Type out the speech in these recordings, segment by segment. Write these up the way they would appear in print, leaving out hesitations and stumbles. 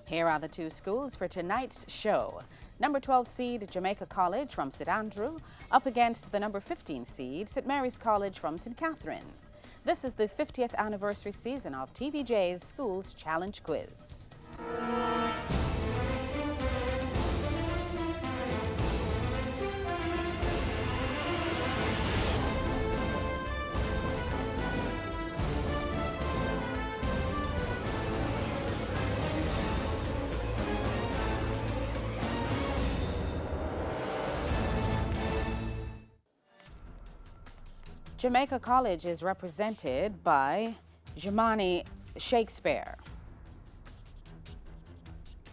Here are the two schools for tonight's show. Number 12 seed Jamaica College from St. Andrew up against the number 15 seed St. Mary's College from St. Catherine. This is the 50th anniversary season of TVJ's Schools Challenge Quiz. Jamaica College is represented by Jemani Shakespeare,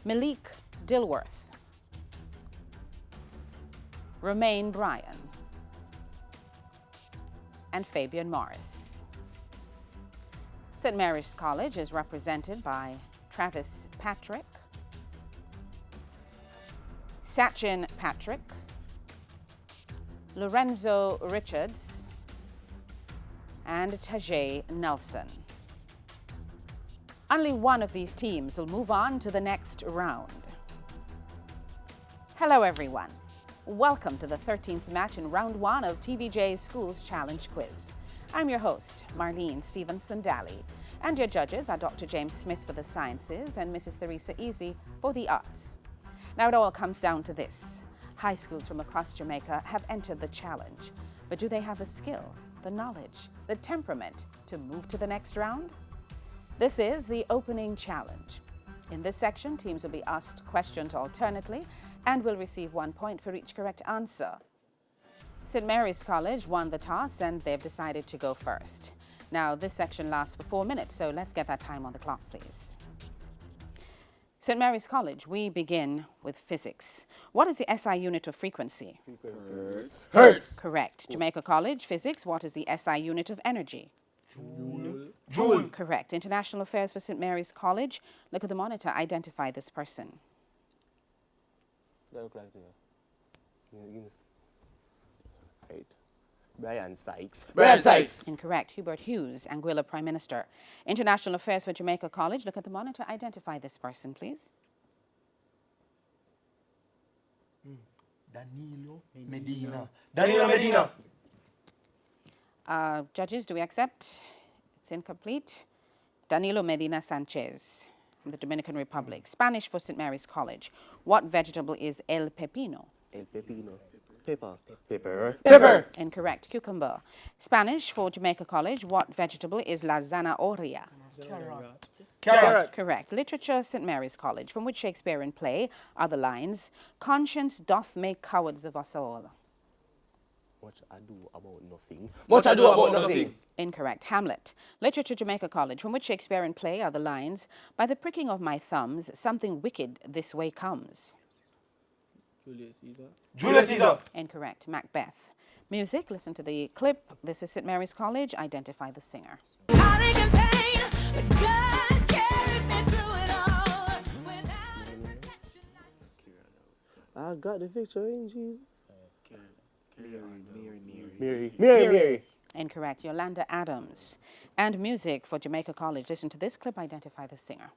Malik Dilworth, Romaine Bryan, and Fabian Morris. St. Mary's College is represented by Travis Patrick, Sachin Patrick, Lorenzo Richards, and Tajay Nelson. Only one of these teams will move on to the next round. Hello everyone. Welcome to the 13th match in round 1 of TVJ's Schools Challenge Quiz. I'm your host, Marlene Stevenson-Daly, and your judges are Dr. James Smith for the sciences and Mrs. Theresa Easy for the arts. Now it all comes down to this. High schools from across Jamaica have entered the challenge, but do they have the skill, the knowledge, the temperament to move to the next round? This is the opening challenge. In this section, teams will be asked questions alternately and will receive 1 point for each correct answer. St. Mary's College won the toss and they've decided to go first. Now, this section lasts for 4 minutes, so let's get that time on the clock, please. St. Mary's College, we begin with physics. What is the SI unit of frequency? Hertz. Hertz. Correct. Jamaica College, physics, what is the SI unit of energy? Joule. Joule. Correct. International affairs for St. Mary's College. Look at the monitor, identify this person. Brian Sykes. Brian Sykes. Incorrect. Hubert Hughes, Anguilla Prime Minister. International affairs for Jamaica College. Look at the monitor, identify this person, please. Danilo Medina. Danilo Medina. Judges, do we accept? It's incomplete. Danilo Medina Sanchez from the Dominican Republic. Spanish for St. Mary's College. What vegetable is el pepino? El Pepino. Pepper. Pepper. Pepper. Incorrect. Cucumber. Spanish for Jamaica College. What vegetable is la zanahoria? Carrot. Carrot. Correct. Literature, St. Mary's College. From which Shakespearean play are the lines, conscience doth make cowards of us all? Much ado about nothing. Much ado about nothing. Incorrect. Hamlet. Literature, Jamaica College. From which Shakespearean play are the lines, by the pricking of my thumbs, something wicked this way comes? Julius Caesar. Incorrect. Macbeth. Music, listen to the clip. This is St. Mary's College. Identify the singer. I got the victory in Jesus. Mary. Mary. Incorrect. Yolanda Adams. And music for Jamaica College. Listen to this clip. Identify the singer.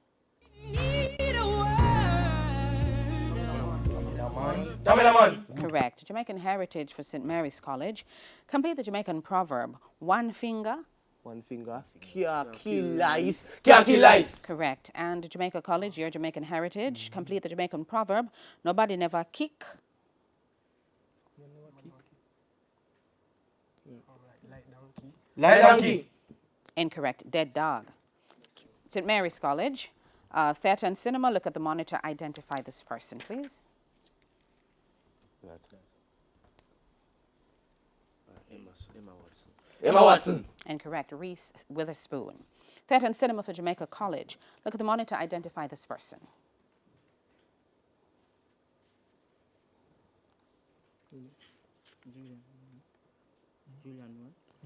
Damilaman. Correct. Jamaican Heritage for St. Mary's College. Complete the Jamaican proverb, one finger. One finger. Kiakilais. Kiakilais. Correct. And Jamaica College, your Jamaican Heritage. Complete the Jamaican proverb, nobody never kick. Lie donkey. Incorrect. Dead dog. St. Mary's College, theatre and cinema. Look at the monitor. Identify this person, please. Emma Watson. Incorrect. Reese Witherspoon. Theatre and cinema for Jamaica College. Look at the monitor. Identify this person.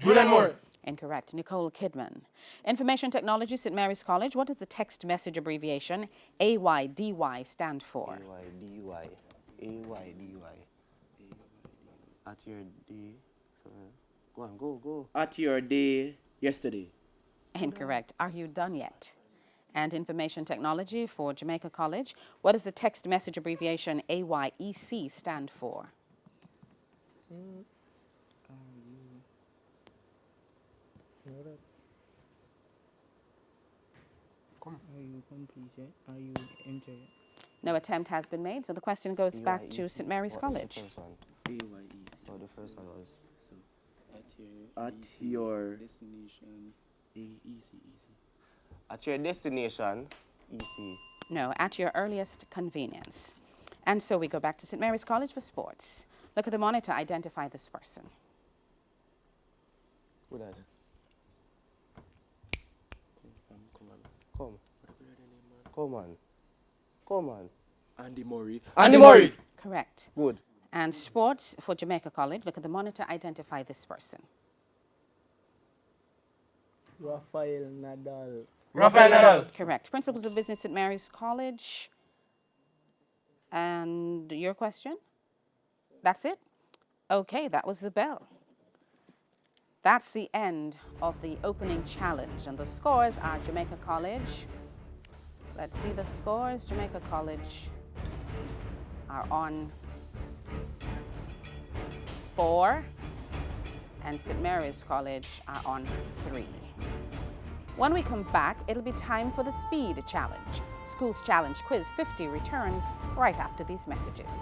Julian Moore. Incorrect. Nicole Kidman. Information Technology, St. Mary's College. What does the text message abbreviation AYDY stand for? AYDY. AYDY. At your day. Go on, go. At your day yesterday. Incorrect. Are you done yet? and Information Technology for Jamaica College. What does the text message abbreviation AYEC stand for? Are you completed? Are you entered? No attempt has been made, so the question goes back to St. Mary's College. AYE. So the first one was So at your destination. Easy. at your destination. Easy. No, at your earliest convenience. And so we go back to St. Mary's College for sports. Look at the monitor, identify this person. Who that? Come on. Come. Come on. Come on. Andy Murray. Andy Murray. Correct. Good. And sports for Jamaica College, look at the monitor, identify this person. Rafael Nadal. Rafael Nadal. Correct. Principles of Business at Mary's College. And your question? That's it? Okay, that was the bell. That's the end of the opening challenge. And the scores are Jamaica College. Let's see the scores. Jamaica College are on 4, and St. Mary's College are on 3. When we come back, it'll be time for the Speed Challenge. Schools Challenge Quiz 50 returns right after these messages.